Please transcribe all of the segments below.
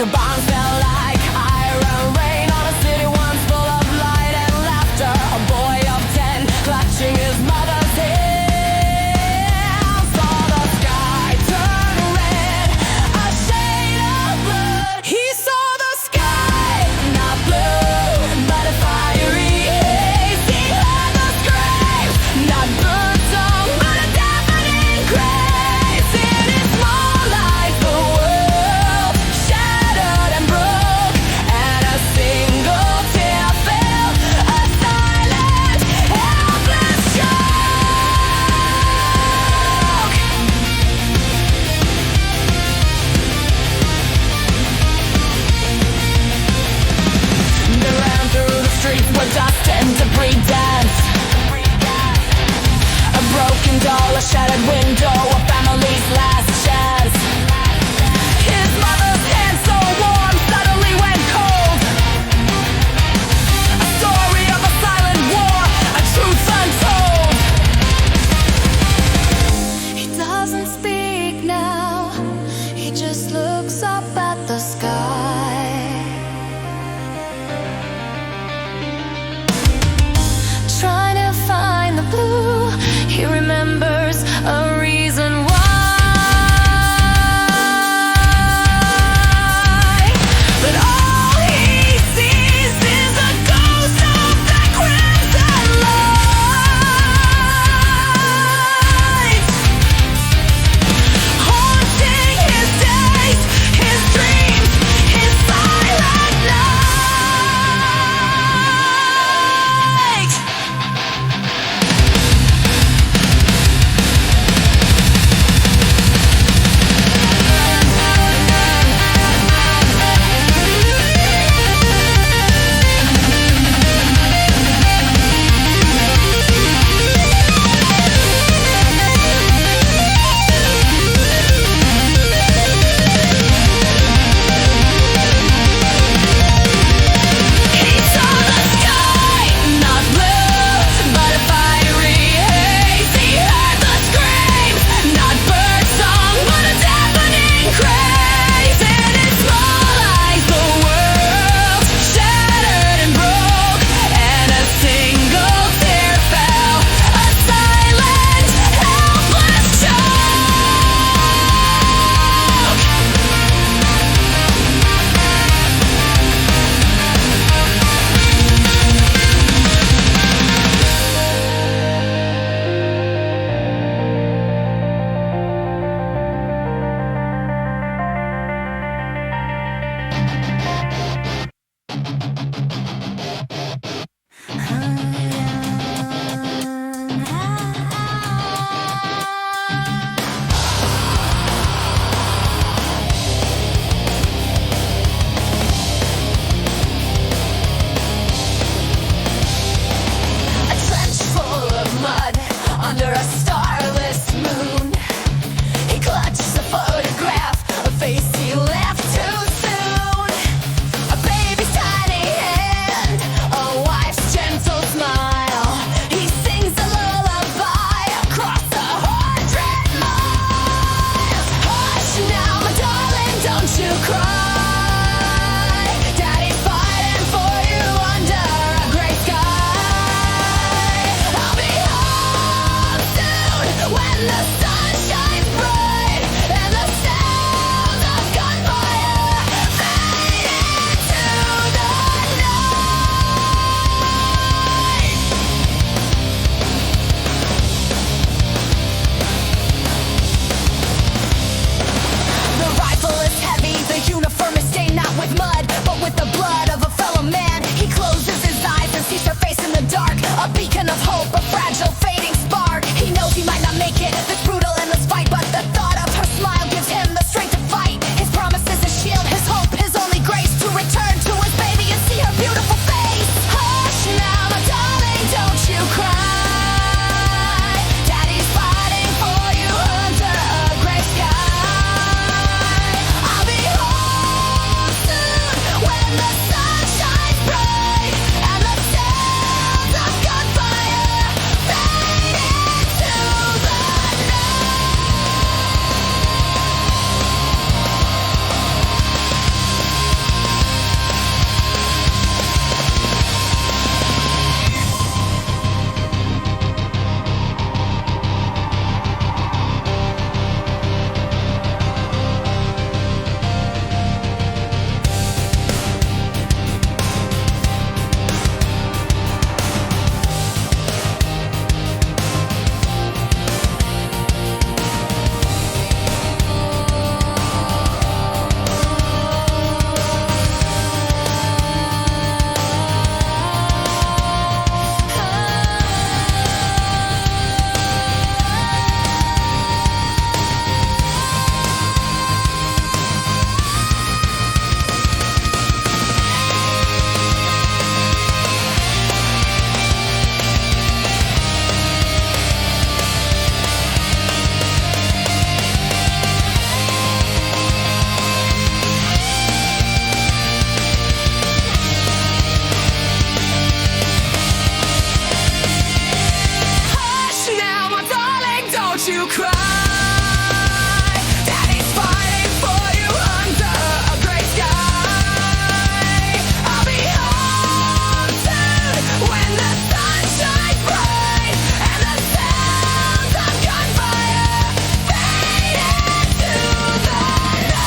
The bombs fell like iron rain on a city once full of light and laughter. A boy of 10 clutching his mother's hands. Saw the sky turn red, a shade of blood. He saw the sky, not blue, but a fiery haze. He heard the screams, not birdsong, but a deafening craze. In his small life, the world shattered and you cry. Daddy's fighting for you under a gray sky. I'll be home soon when the sun shines bright and the sounds of gunfire fade into the night.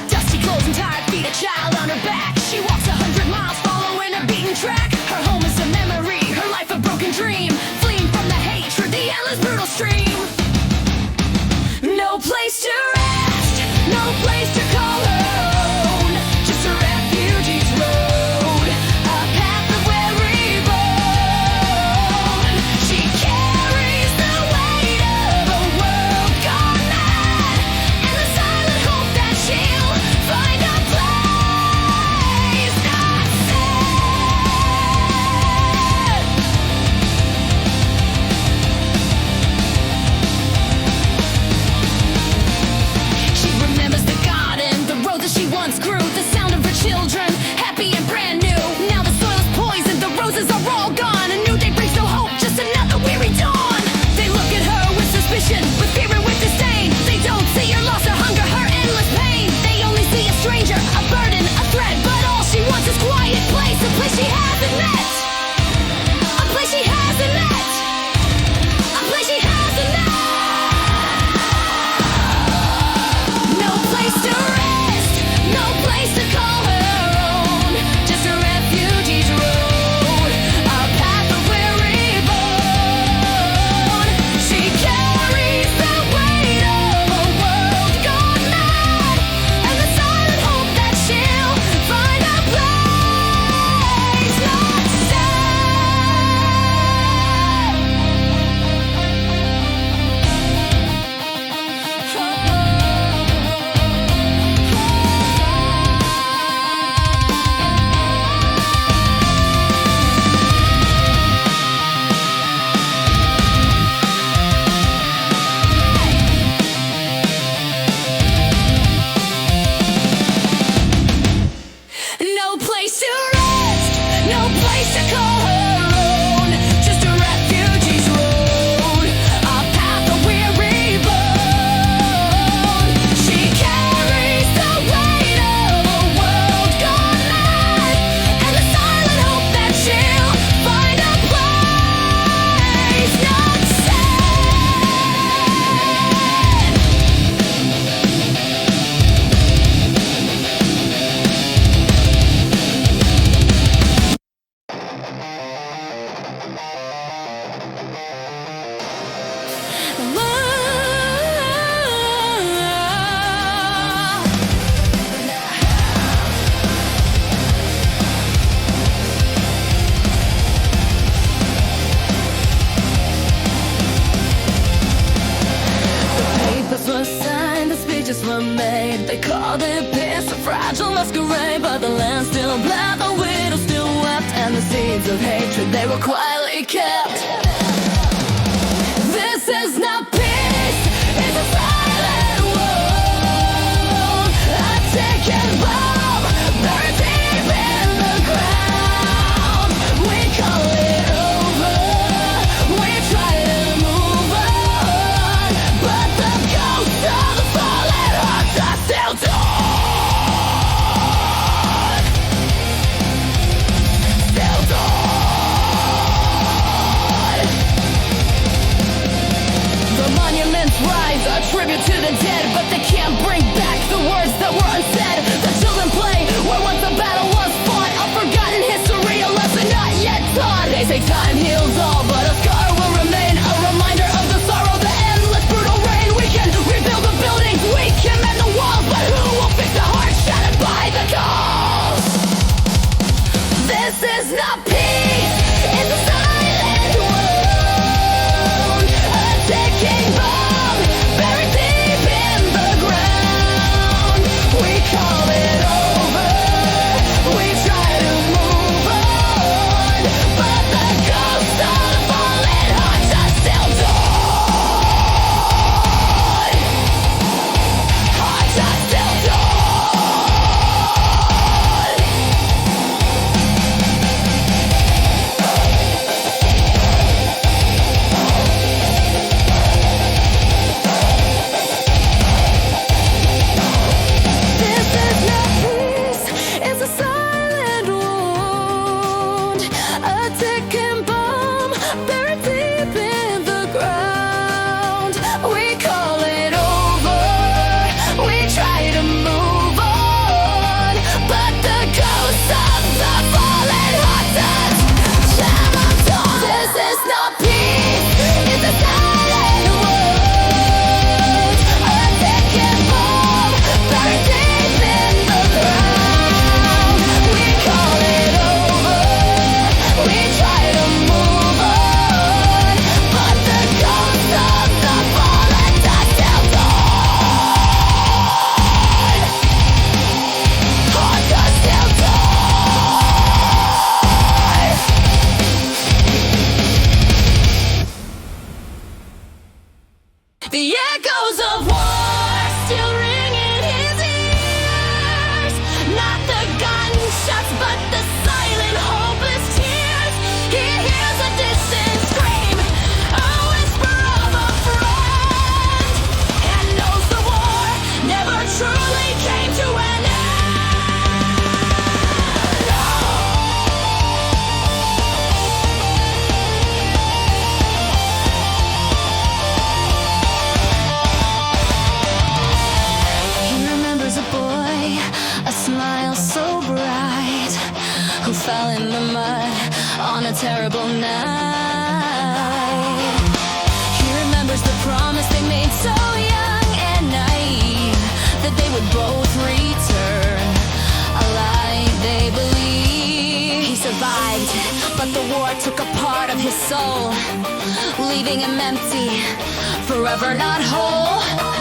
Dusty clothes and tired feet, a child on her back. She walks 100 miles following a beaten track. Her home is a memory, her life a broken dream. Fleeing from the hatred, the endless brutal stream. No place to rest, no place to call her own. Just a refugee's road, a path of weary bone. She carries the weight of a world gone mad, and the silent hope that she'll find a place not said. She remembers the garden, the road that she once grew, the sound of her children, happy and brand new. Now the soil is poisoned, the roses are all gone. A new day brings no hope, just another weary dawn. They look at her with suspicion, with fear and with disdain. They don't see her loss, her hunger, her endless pain. They only see a stranger, a burden, a threat. But all she wants is quiet place, a place she hasn't met. A place she hasn't met. A place she hasn't met. No place to rest, no place to call her own. Just a refugee's road, a path of weary bone. She carries the weight of a world gone mad, and the silent hope that she'll find a place not No place to rest, no place to call her own. Just a refugee's road, a path of weary bone. She carries the weight of a world gone mad, and the silent hope that she'll find a place not papers were signed, the speeches were made. They called it peace, a fragile masquerade. But the land still bled, the widow still wept, and the seeds of hatred, they were quietly kept. This is not peace, it's a silent war. A ticking bomb, buried deep in the ground. We call it over, we try to move on, but the ghosts of the fallen hearts are still torn. Still torn. The monuments rise, a tribute to the dead, but they can't bring back the words that were unsaid. The children play where once the battle was fought, a forgotten history, a lesson not yet taught. They say time heals all, but a scar will remain, a reminder of the sorrow, the endless brutal rain. We can rebuild the buildings, we can mend the walls, but who will fix the heart shattered by the calls? This is not peace, it's a silent wound. A ticking bomb, buried deep in the ground. We call it a smile so bright, who fell in the mud on a terrible night. He remembers the promise they made so young and naive, that they would both return, a lie they believed. He survived, but the war took a part of his soul, leaving him empty, forever not whole.